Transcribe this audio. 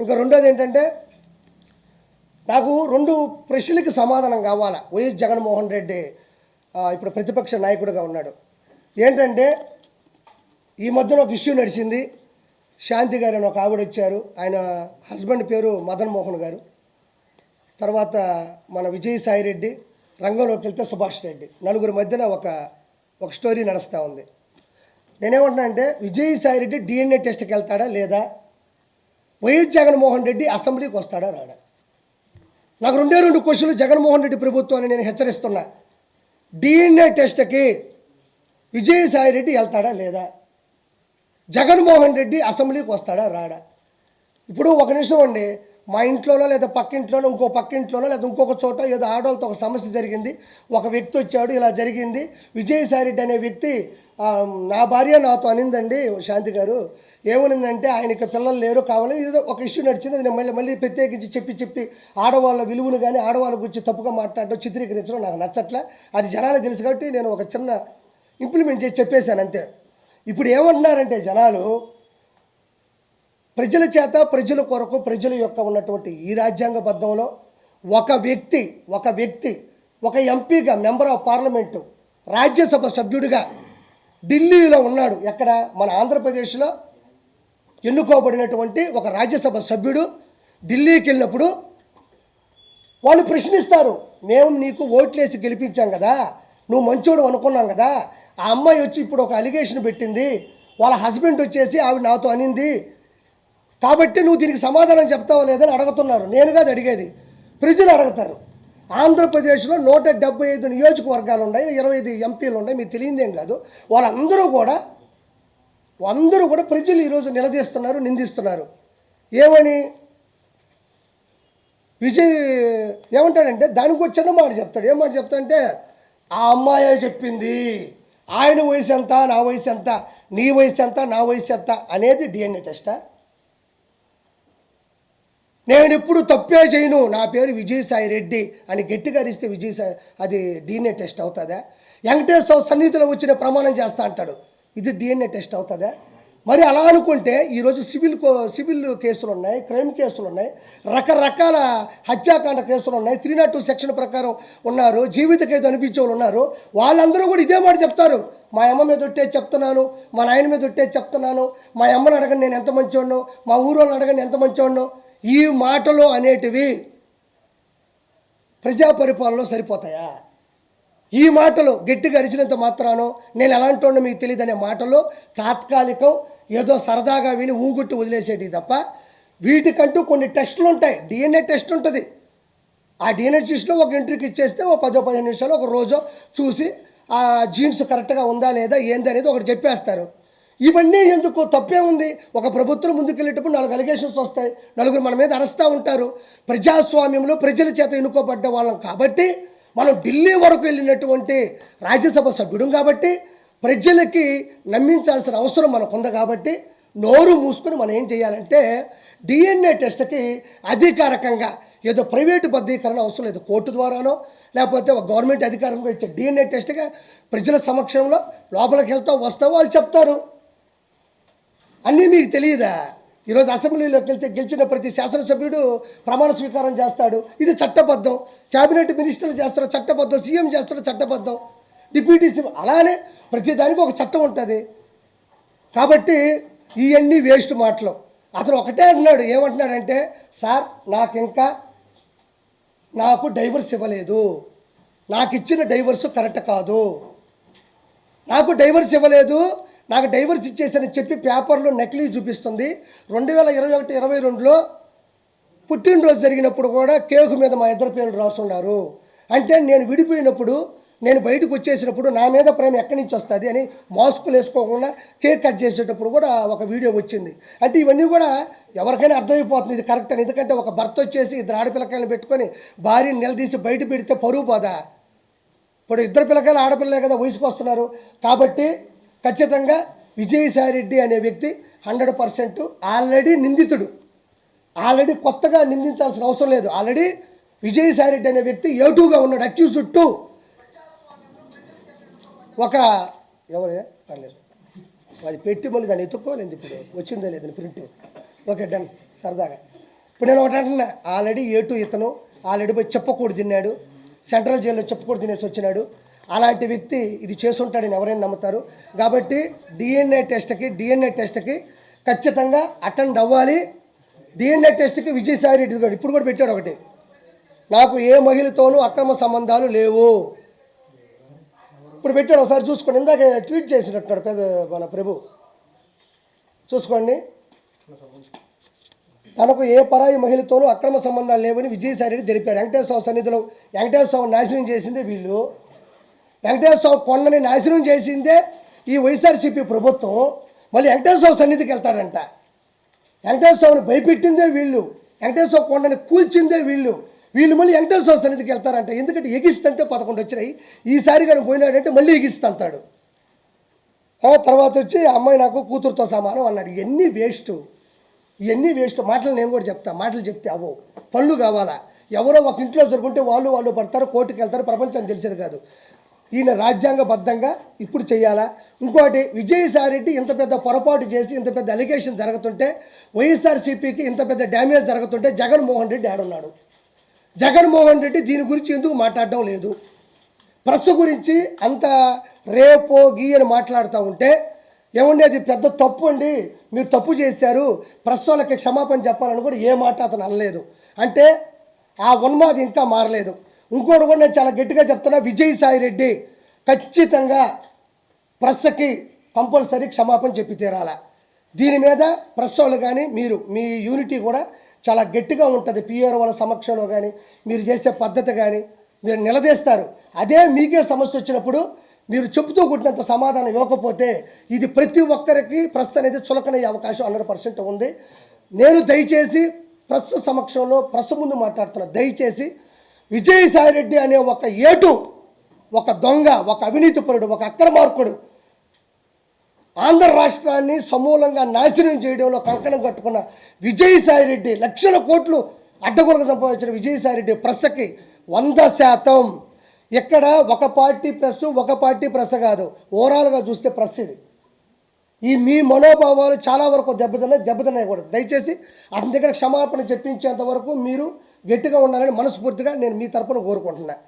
ఇంకా రెండోది ఏంటంటే నాకు 2 ప్రశ్నలకి సమాధానం కావాలా. వైఎస్ జగన్మోహన్ రెడ్డి ఇప్పుడు ప్రతిపక్ష నాయకుడిగా ఉన్నాడు. ఏంటంటే ఈ మధ్యన ఒక ఇష్యూ నడిచింది. శాంతి గారు అని ఒక ఆవిడ వచ్చారు. ఆయన హస్బెండ్ పేరు మదన్ మోహన్ గారు. తర్వాత మన విజయసాయి రెడ్డి, రంగంలోకి వెళ్తే సుభాష్ రెడ్డి, నలుగురి మధ్యన ఒక స్టోరీ నడుస్తూ ఉంది. నేనేమంటున్నా అంటే విజయసాయి రెడ్డి DNA టెస్ట్కి వెళ్తాడా లేదా, వైఎస్ జగన్మోహన్ రెడ్డి అసెంబ్లీకి వస్తాడా రాడా? నాకు 2 క్వశ్చన్లు జగన్మోహన్ రెడ్డి ప్రభుత్వాన్ని నేను హెచ్చరిస్తున్నా. DNA టెస్ట్కి విజయసాయి రెడ్డి వెళ్తాడా లేదా, జగన్మోహన్ రెడ్డి అసెంబ్లీకి వస్తాడా రాడా? ఇప్పుడు ఒక నిమిషం అండి, మా ఇంట్లోనో లేదా పక్కింట్లోనో ఇంకో పక్కింట్లోనో లేదా ఇంకొక చోట ఏదో ఆడవాళ్ళతో ఒక సమస్య జరిగింది, ఒక వ్యక్తి వచ్చాడు, ఇలా జరిగింది, విజయసాయి రెడ్డి అనే వ్యక్తి నా భార్య నాతో అనిందండి శాంతి గారు, ఏమనిందంటే ఆయనకి పిల్లలు లేరు కావాలి, ఏదో ఒక ఇష్యూ నడిచింది. నేను మళ్ళీ ప్రత్యేకించి చెప్పి ఆడవాళ్ళ విలువను కానీ ఆడవాళ్ళ గురించి తప్పుగా మాట్లాడడం, చిత్రీకరించడం నాకు నచ్చట్లే. అది జనాలకు తెలుసు కాబట్టి నేను ఒక చిన్న ఇంప్లిమెంట్ చేసి చెప్పేశాను అంతే. ఇప్పుడు ఏమంటున్నారంటే జనాలు, ప్రజల చేత ప్రజల కొరకు ప్రజల యొక్క ఉన్నటువంటి ఈ రాజ్యాంగబద్ధంలో ఒక వ్యక్తి ఒక ఎంపీగా, మెంబర్ ఆఫ్ పార్లమెంటు, రాజ్యసభ సభ్యుడిగా ఢిల్లీలో ఉన్నాడు. ఎక్కడ? మన ఆంధ్రప్రదేశ్లో ఎన్నుకోబడినటువంటి ఒక రాజ్యసభ సభ్యుడు ఢిల్లీకి వెళ్ళినప్పుడు వాళ్ళు ప్రశ్నిస్తారు, మేము నీకు ఓట్లేసి గెలిపించాం కదా, నువ్వు మంచోడు అనుకున్నాం కదా, ఆ అమ్మాయి వచ్చి ఇప్పుడు ఒక అలిగేషన్ పెట్టింది, వాళ్ళ హస్బెండ్ వచ్చేసి ఆవిడ నాతో అనింది, కాబట్టి నువ్వు దీనికి సమాధానం చెప్తావో లేదని అడుగుతున్నారు. నేను కాదు అడిగేది, ప్రజలు అడుగుతారు. ఆంధ్రప్రదేశ్లో 175 నియోజకవర్గాలు ఉన్నాయి, 25 ఎంపీలు ఉన్నాయి, మీకు తెలియదేం కాదు. వాళ్ళందరూ కూడా ప్రజలు ఈరోజు నిలదీస్తున్నారు, నిందిస్తున్నారు. ఏమని విజయ్ ఏమంటాడంటే దానికి చిన్న మాట చెప్తాడు. ఏం మాట చెప్తాడంటే, ఆ అమ్మాయే చెప్పింది, ఆయన వయసు ఎంత, నా వయసు ఎంత, నీ వయసు ఎంత, నా వయసు ఎంత అనేది DNA టెస్టా? నేను ఎప్పుడు తప్పే చేయను, నా పేరు విజయసాయి రెడ్డి అని గట్టిగా అరిస్తే విజయసాయి అది DNA టెస్ట్ అవుతుందా? వెంకటేశ్వర సన్నిధిలో వచ్చిన ప్రమాణం చేస్తా అంటాడు, ఇది DNA టెస్ట్ అవుతుందా? మరి అలా అనుకుంటే ఈరోజు సివిల్ కేసులు ఉన్నాయి, క్రైమ్ కేసులు ఉన్నాయి, రకరకాల హత్యాకాండ కేసులు ఉన్నాయి, 302 సెక్షన్ ప్రకారం ఉన్నారు, జీవిత ఖైదు అనిపించే వాళ్ళు ఉన్నారు. వాళ్ళందరూ కూడా ఇదే మాట చెప్తారు, మా అమ్మ మీద ఒట్టేది చెప్తున్నాను, మా నాయన మీద ఒట్టేది చెప్తున్నాను, మా అమ్మని అడగండి నేను ఎంత మంచివాడినో, మా ఊరోళ్ళని అడగండి ఎంత మంచివాడినో. ఈ మాటలు అనేటివి ప్రజా పరిపాలనలో సరిపోతాయా? ఈ మాటలు గట్టిగా అరిచినంత మాత్రానో నేను ఎలాంటి వాడినో మీకు తెలియదు అనే మాటలు తాత్కాలికం, ఏదో సరదాగా విని ఊగుట్టు వదిలేసేటి తప్ప వీటికంటూ కొన్ని టెస్టులు ఉంటాయి. DNA టెస్ట్ ఉంటుంది. ఆ DNA టెస్ట్లో ఒక ఎంట్రీకి ఇచ్చేస్తే ఒక 10-15 నిమిషాలు ఒక రోజు చూసి ఆ జీన్స్ కరెక్ట్గా ఉందా లేదా ఏంది అనేది ఒకటి చెప్పేస్తారు. ఇవన్నీ ఎందుకు? తప్పే ఉంది. ఒక ప్రభుత్వం ముందుకెళ్ళేటప్పుడు 4 అలిగేషన్స్ వస్తాయి, నలుగురు మన మీద అరుస్తూ ఉంటారు. ప్రజాస్వామ్యంలో ప్రజల చేత ఎన్నుకోబడ్డ వాళ్ళం కాబట్టి, మనం ఢిల్లీ వరకు వెళ్ళినటువంటి రాజ్యసభ సభ్యుడు కాబట్టి, ప్రజలకి నమ్మించాల్సిన అవసరం మనకు ఉంది కాబట్టి, నోరు మూసుకొని మనం ఏం చేయాలంటే DNA టెస్ట్కి అధికారికంగా ఏదో ప్రైవేటు బద్దీకరణ అవసరం లేదు, కోర్టు ద్వారానో లేకపోతే ఒక గవర్నమెంట్ అధికారంగా ఇచ్చే DNA టెస్ట్గా ప్రజల సమక్షంలో లోపలికి వస్తావు వాళ్ళు చెప్తారు. అన్నీ మీకు తెలియదా? ఈరోజు అసెంబ్లీలోకి వెళ్తే గెలిచిన ప్రతి శాసనసభ్యుడు ప్రమాణ స్వీకారం చేస్తాడు, ఇది చట్టబద్ధం. క్యాబినెట్ మినిస్టర్లు చేస్తారు చట్టబద్ధం, సీఎం చేస్తారు చట్టబద్ధం, డిప్యూటీ సీఎం, అలానే ప్రతిదానికి ఒక చట్టం ఉంటుంది. కాబట్టి ఇవన్నీ వేస్ట్ మాటలు. అతను ఒకటే అంటున్నాడు, ఏమంటున్నాడంటే, సార్ నాకు డైవర్స్ ఇవ్వలేదు, నాకు ఇచ్చిన డైవర్స్ కరెక్ట్ కాదు, నాకు డైవర్స్ ఇవ్వలేదు, నాకు డైవర్స్ ఇచ్చేసని చెప్పి పేపర్లో నకిలీ చూపిస్తుంది. 2021-22లో పుట్టినరోజు జరిగినప్పుడు కూడా కేకు మీద మా ఇద్దరు పేర్లు రాసున్నారు. అంటే నేను విడిపోయినప్పుడు, నేను బయటకు వచ్చేసినప్పుడు నా మీద ప్రేమ ఎక్కడి నుంచి వస్తుంది అని మాస్కులు వేసుకోకుండా కేక్ కట్ చేసేటప్పుడు కూడా ఒక వీడియో వచ్చింది. అంటే ఇవన్నీ కూడా ఎవరికైనా అర్థమైపోతుంది ఇది కరెక్ట్ అని. ఎందుకంటే ఒక భర్త వచ్చేసి 2 ఆడపిల్లకాయలను పెట్టుకొని భార్యని నిలదీసి బయట పెడితే పరువు పోదా? ఇప్పుడు 2 పిల్లకాయలు ఆడపిల్లలే కదా వయసుకు వస్తున్నారు. కాబట్టి ఖచ్చితంగా విజయసాయి రెడ్డి అనే వ్యక్తి 100% ఆల్రెడీ నిందితుడు. ఆల్రెడీ కొత్తగా నిందించాల్సిన అవసరం లేదు. ఆల్రెడీ విజయసాయి రెడ్డి అనే వ్యక్తి A2గా ఉన్నాడు, అక్యూజ్డ్ 2. ఒక ఎవరే పర్లేదు వాడి పెట్టి మళ్ళీ దాన్ని ఎత్తుక్కోలేదు, ఇప్పుడు వచ్చిందే లేదని ప్రింట్. ఓకే డన్, సరదాగా ఇప్పుడు నేను ఒకటి అంటున్నా, ఆల్రెడీ A2 ఇతను ఆల్రెడీ పోయి చెప్పకూడదు తిన్నాడు, సెంట్రల్ జైల్లో చెప్పకూడదు తినేసి వచ్చినాడు. అలాంటి వ్యక్తి ఇది చేసుంటాడని ఎవరైనా నమ్ముతారు. కాబట్టి డిఎన్ఏ టెస్ట్కి ఖచ్చితంగా అటెండ్ అవ్వాలి. డిఎన్ఏ టెస్ట్కి విజయసాయి రెడ్డి గారు ఇప్పుడు కూడా పెట్టాడు ఒకటి, నాకు ఏ మహిళతోనూ అక్రమ సంబంధాలు లేవు ఇప్పుడు పెట్టాడు. ఒకసారి చూసుకోండి, ఇందాక ట్వీట్ చేసినట్టున్నాడు మన ప్రభు, చూసుకోండి. తనకు ఏ పరాయి మహిళతోనూ అక్రమ సంబంధాలు లేవని విజయసాయి రెడ్డి తెలిపారు. వెంకటేశ్వర సన్నిధిలో వెంకటేశ్వర నాశనం చేసిందే వీళ్ళు, వెంకటేశ్వర కొండని నాశనం చేసిందే ఈ వైఎస్ఆర్సీపీ ప్రభుత్వం. మళ్ళీ వెంకటేశ్వర సన్నిధికి వెళ్తాడంట. వెంకటేశ్వరని భయపెట్టిందే వీళ్ళు, వెంకటేశ్వర కొండని కూల్చిందే వీళ్ళు మళ్ళీ వెంకటేశ్వర సన్నిధికి వెళ్తారంట. ఎందుకంటే ఎగిస్తంతే 11 వచ్చినాయి, ఈసారి కానీ పోయినాడంటే మళ్ళీ ఎగిస్తంతాడు. తర్వాత వచ్చి అమ్మాయి నాకు కూతురుతో సమానం అన్నాడు. ఇవన్నీ వేస్ట్ మాటలు. నేను కూడా చెప్తా, మాటలు చెప్తే అవో పనులు కావాలా. ఎవరో ఒక ఇంట్లో జరుగుంటే వాళ్ళు పడతారు, కోర్టుకు వెళ్తారు, ప్రపంచం తెలిసేది కాదు. ఈయన రాజ్యాంగబద్ధంగా ఇప్పుడు చేయాలా. ఇంకోటి, విజయసాయి రెడ్డి ఇంత పెద్ద పొరపాటు చేసి ఇంత పెద్ద అలిగేషన్ జరుగుతుంటే, వైఎస్ఆర్సీపీకి ఇంత పెద్ద డ్యామేజ్ జరుగుతుంటే జగన్మోహన్ రెడ్డి ఆడున్నాడు. జగన్మోహన్ రెడ్డి దీని గురించి ఎందుకు మాట్లాడడం లేదు? ప్రెస్ గురించి అంత రేపో గీయని మాట్లాడుతూ ఉంటే, ఏమండి అది పెద్ద తప్పు అండి, మీరు తప్పు చేశారు, ప్రెస్ వాళ్ళకి క్షమాపణ చెప్పాలని కూడా ఏ మాట అతను అనలేదు. అంటే ఆ ఉన్మాది ఇంకా మారలేదు. ఇంకోటి కూడా నేను చాలా గట్టిగా చెప్తున్నా, విజయసాయి రెడ్డి ఖచ్చితంగా ప్రెస్కి కంపల్సరీ క్షమాపణ చెప్పి తీరాల. దీని మీద ప్రెస్ వాళ్ళు కానీ మీ యూనిటీ కూడా చాలా గట్టిగా ఉంటుంది. పిఆర్ వాళ్ళ సమక్షంలో కానీ మీరు చేసే పద్ధతి కానీ మీరు నిలదీస్తారు. అదే మీకే సమస్య వచ్చినప్పుడు మీరు చెబుతూ కొట్టినంత సమాధానం ఇవ్వకపోతే ఇది ప్రతి ఒక్కరికి ప్రెస్ అనేది చులకనయ్యే అవకాశం 100% ఉంది. నేను దయచేసి ప్రెస్ సమక్షంలో ప్రెస్ ముందు మాట్లాడుతున్నా, దయచేసి విజయసాయి రెడ్డి అనే ఒక ఏటు, ఒక దొంగ, ఒక అవినీతిపరుడు, ఒక అక్రమార్కుడు ఆంధ్ర రాష్ట్రాన్ని సమూలంగా నాశనం చేయడంలో కంకణం కట్టుకున్న విజయసాయి రెడ్డి, లక్షల కోట్లు అడ్డగోలుగా సంపాదించిన విజయసాయి రెడ్డి ప్రెస్కి 100% ఇక్కడ ఒక పార్టీ ప్రెస్ కాదు, ఓవరాల్గా చూస్తే ప్రెస్ ఇది. మీ మనోభావాలు చాలా వరకు దెబ్బతిన్నాయి కూడా. దయచేసి అతని దగ్గర క్షమాపణ చెప్పించేంత వరకు మీరు గట్టిగా ఉండాలని మనస్ఫూర్తిగా నేను మీ తరపున కోరుకుంటున్నాను.